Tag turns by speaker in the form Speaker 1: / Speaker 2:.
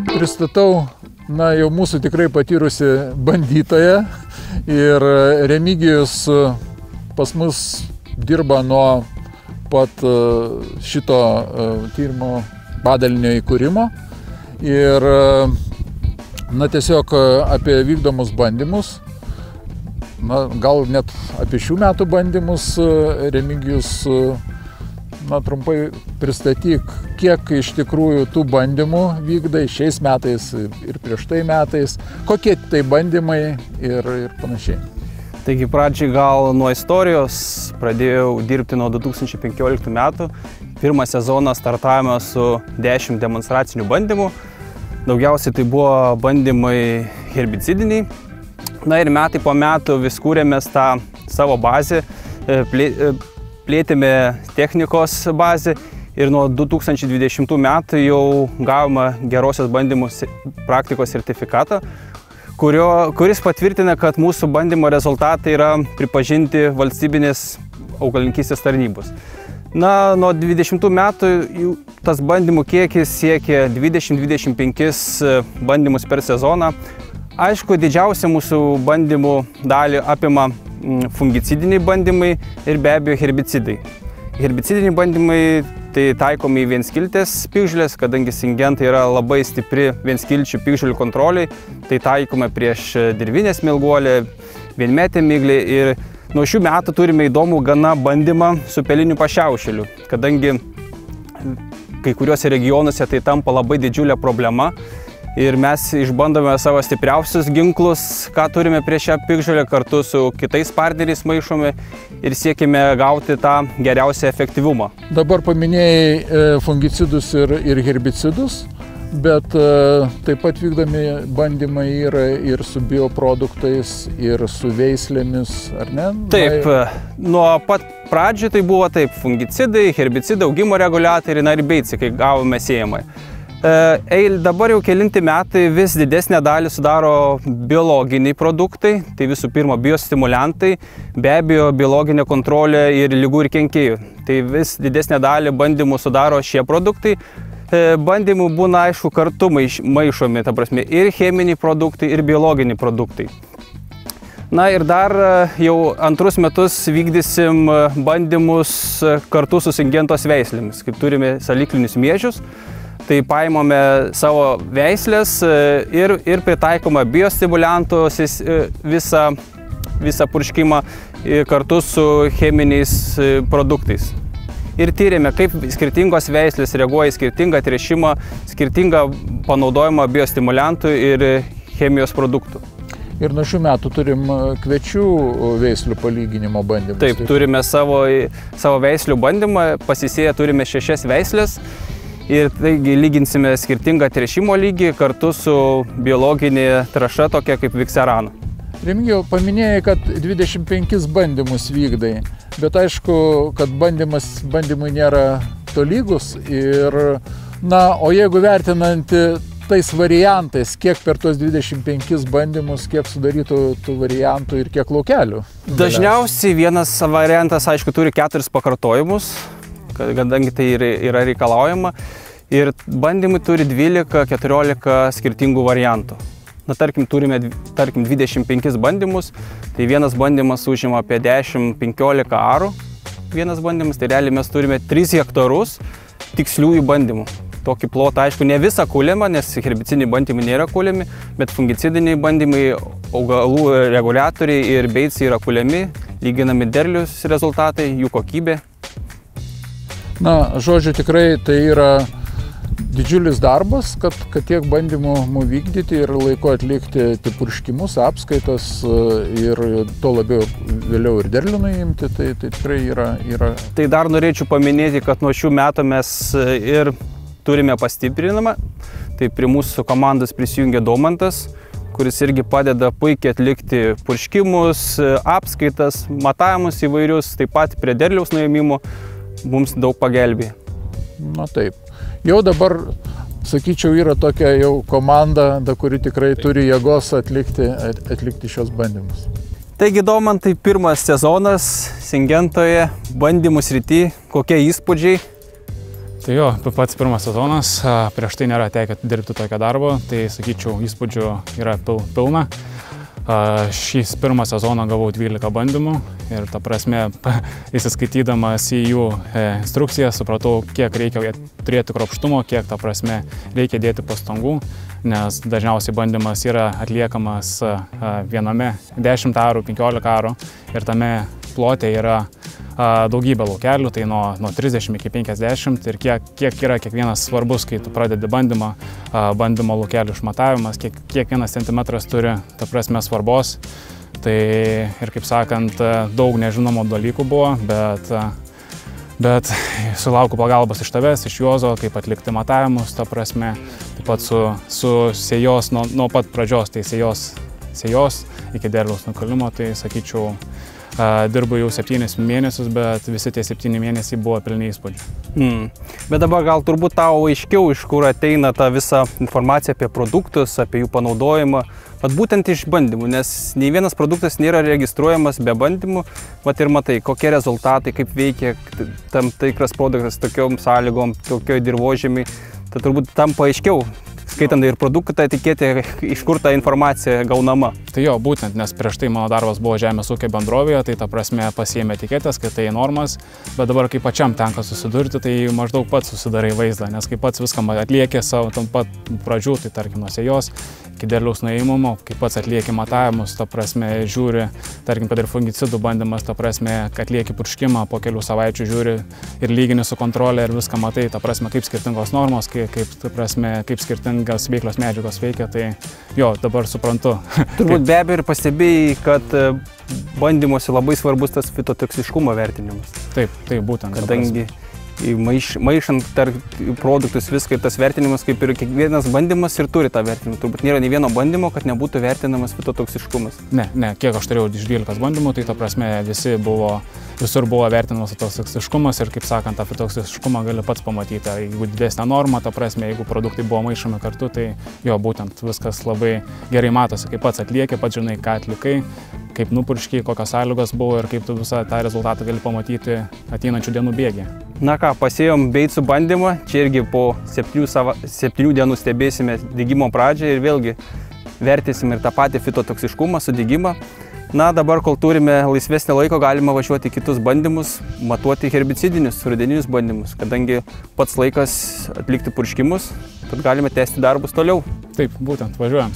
Speaker 1: Pristatau, jau mūsų tikrai patyrusi bandytoja ir Remigijus pas mus dirba nuo pat šito tyrimo padalinio įkūrimo ir tiesiog apie vykdomus bandymus, gal net apie šių metų bandymus Remigijus trumpai pristatyk, kiek iš tikrųjų tų bandymų vykdai šiais metais ir prieš tai metais, kokie tai bandymai ir panašiai.
Speaker 2: Taigi pradžiai gal nuo istorijos, pradėjau dirbti nuo 2015 metų. Pirmą sezoną startavome su 10 demonstracinių bandymų. Daugiausiai tai buvo bandymai herbicidiniai. Ir metai po metų vis kūrėmės tą savo bazę, plėtėme technikos bazę ir nuo 2020 metų jau gavome gerosios bandymų praktikos sertifikatą, kuris patvirtina, kad mūsų bandymo rezultatai yra pripažinti valstybinės augalininkystės tarnybos. Nuo 20 metų tas bandymų kiekis siekia 20-25 bandymus per sezoną. Aišku, didžiausia mūsų bandymų dalį apima fungicidiniai bandymai ir be abejo herbicidai. Herbicidiniai bandymai tai taikomi į vienskiltės piktžolės, kadangi Syngenta yra labai stipri vienskilčių piktžolių kontroliai, tai taikome prieš dirvinę smilguolę, vienmetę miglį ir nuo šių metų turime įdomų gana bandymą su peliniu pašiaušėliu, kadangi kai kuriuose regionuose tai tampa labai didžiulė problema. Ir mes išbandome savo stipriausius ginklus, ką turime prieš šią piktžolę, kartu su kitais partneriais maišome ir siekime gauti tą geriausią efektyvumą.
Speaker 1: Dabar paminėjai fungicidus ir herbicidus, bet taip pat vykdomi bandymai yra ir su bioproduktais, ir su veislėmis, ar ne?
Speaker 2: Taip, nuo pat pradžių tai buvo taip, fungicidai, herbicidai, augimo reguliatoriai ir beicai, kai gavome sėjamai. Dabar jau kelinti metai vis didesnę dalį sudaro biologiniai produktai, tai visų pirma biostimuliantai, be abejo biologinė kontrolė ir ligų ir kenkėjų. Tai vis didesnę dalį bandymų sudaro šie produktai. Bandymų būna aišku kartu maišomi, ta prasme, ir cheminiai produktai, ir biologiniai produktai. Ir dar jau antrus metus vykdysim bandymus kartu su Syngentos veislėmis, kaip turime saliklinius miežius. Tai paimame savo veislės ir pritaikome biostimuliantų visą purškimą kartu su cheminiais produktais. Ir tyrėme, kaip skirtingos veislės reaguoja į skirtingą tręšimą, skirtingą panaudojimą biostimuliantų ir chemijos produktų.
Speaker 1: Ir nuo šių metų turim kviečių veislių palyginimo bandymus.
Speaker 2: Taip, turime savo veislių bandymą, pasisėję turime 6 veislės. Ir taigi lyginsime skirtingą tręšimo lygį kartu su biologinė trąša tokia kaip Vikserano.
Speaker 1: Remigijau, paminėjai, kad 25 bandymus vykdai, bet aišku, kad bandymai nėra tolygus ir, o jeigu vertinant tais variantais, kiek per tos 25 bandymus, kiek sudarytų tų variantų ir kiek laukelių?
Speaker 2: Dažniausiai vienas variantas, aišku, turi 4 pakartojimus, kadangi tai yra reikalaujama. Ir bandymai turi 12-14 skirtingų variantų. Turime 25 bandymus, tai vienas bandymas užima apie 10-15 arų. Vienas bandymas, tai realiai mes turime 3 hektarus tiksliųjų bandymų. Tokį plotą, aišku, ne visą kuliamą, nes herbicidiniai bandymai nėra kuliami, bet fungicidiniai bandymai, augalų reguliatoriai ir beicai yra kuliami, lyginami derlius rezultatai, jų kokybė.
Speaker 1: Žodžiu, tikrai tai yra didžiulis darbas, kad tiek bandymų vykdyti ir laiku atlikti purškimus, apskaitas ir to labiau vėliau ir derlių nuimti, tai tikrai yra.
Speaker 2: Tai dar norėčiau paminėti, kad nuo šių metų mes ir turime pastiprinimą. Tai prie mūsų komandos prisijungia Domantas, kuris irgi padeda puikiai atlikti purškimus, apskaitas, matavimus įvairius, taip pat prie derliaus nuėmimo mums daug pagelbėja.
Speaker 1: Taip. Jau dabar, sakyčiau, yra tokia jau komanda, kuri tikrai turi jėgos atlikti šios bandymus.
Speaker 2: Taigi, Domantai, pirmas sezonas Syngentoje, bandymų srity, kokie įspūdžiai? Tai jo, pats pirmas sezonas, prieš tai nėra tekę dirbti tokio darbo, tai sakyčiau, įspūdžių yra pilna. Šį pirmą sezoną gavau 12 bandymų ir ta prasme, įsiskaitydamas į jų instrukciją, supratau, kiek reikia turėti kruopštumo, kiek ta prasme reikia dėti pastangų, nes dažniausiai bandymas yra atliekamas viename 10 arų, 15 arų ir tame plote yra daugybė laukelių, tai nuo 30 iki 50 ir kiek yra kiekvienas svarbus, kai tu pradedi bandymo laukelių išmatavimas, kiekvienas centimetras turi, ta prasme, svarbos. Tai ir kaip sakant, daug nežinomų dalykų buvo, bet sulaukiu pagalbos iš tavęs, iš Juozo, kaip atlikti matavimus, ta prasme, taip pat su sėjos nuo pat pradžios, tai sėjos iki derliaus nukalimo, tai sakyčiau, dirbu jau 7 mėnesius, bet visi tie 7 mėnesiai buvo pilni įspūdžių. Bet dabar gal turbūt tau aiškiau, iš kur ateina ta visa informacija apie produktus, apie jų panaudojimą, bet būtent iš bandymų, nes nei vienas produktas nėra registruojamas be bandymų, vat ir matai, kokie rezultatai, kaip veikia tam tikras produktas tokiom sąlygom, tokioj dirvožemiai, tai turbūt tam paaiškiau. Skaitant ir produktą etiketę, iš kur ta informacija gaunama.
Speaker 1: Tai jo, būtent, nes prieš tai mano darbas buvo žemės ūkio bendrovėje, tai ta prasme pasiėmė etiketės, kad tai normas, bet dabar kai pačiam tenka susidurti, tai maždaug pats susidarai vaizdą, nes kai pats viską atlieki savo tam pat pradžių, tai tarkim nuo sėjos iki derliaus nuėmimo, kai pats atlieki matavimus, ta prasme žiūri, tarkim, kad ir fungicidų bandymas, ta prasme, kad atlieki purškimą, po kelių savaičių žiūri ir lygini su kontrolė ir viską matai, ta prasme, kaip skirtingos normos, kaip skirtingas veiklios medžiagos veikia, tai jo, dabar suprantu.
Speaker 2: Turbūt be abejo ir pastebėjai, kad bandymuose labai svarbus tas fitotoksiškumo vertinimas.
Speaker 1: Taip, būtent.
Speaker 2: Kadangi maišant produktus viską, tas vertinimas, kaip ir kiekvienas bandymas ir turi tą vertinimą. Turbūt nėra nei vieno bandymo, kad nebūtų vertinamas fitotoksiškumas.
Speaker 1: Ne, kiek aš turėjau iš 12 bandymų, tai ta prasme visur buvo vertinamas fitotoksiškumas ir, kaip sakant, tą fitotoksiškumą gali pats pamatyti. Jeigu didesnė norma, ta prasme, jeigu produktai buvo maišomi kartu, tai jo, būtent viskas labai gerai matosi, kaip pats atlieki, pats žinai, ką atlikai, kaip nupurškiai, kokios sąlygos buvo ir kaip tu visą tą rezultatą gali pamatyti ateinančių dienų bėgyje.
Speaker 2: Na ką, pasėjom beicų bandymą, čia irgi po 7 dienų stebėsime dygimo pradžią ir vėlgi vertėsim ir tą patį fitotoksiškumą, sudygimą. Na, dabar, kol turime laisvesnį laiko, galima važiuoti kitus bandymus, matuoti herbicidinius, rudeninius bandymus, kadangi pats laikas atlikti purškimus, tad galime tęsti darbus toliau.
Speaker 1: Taip, būtent, važiuojam.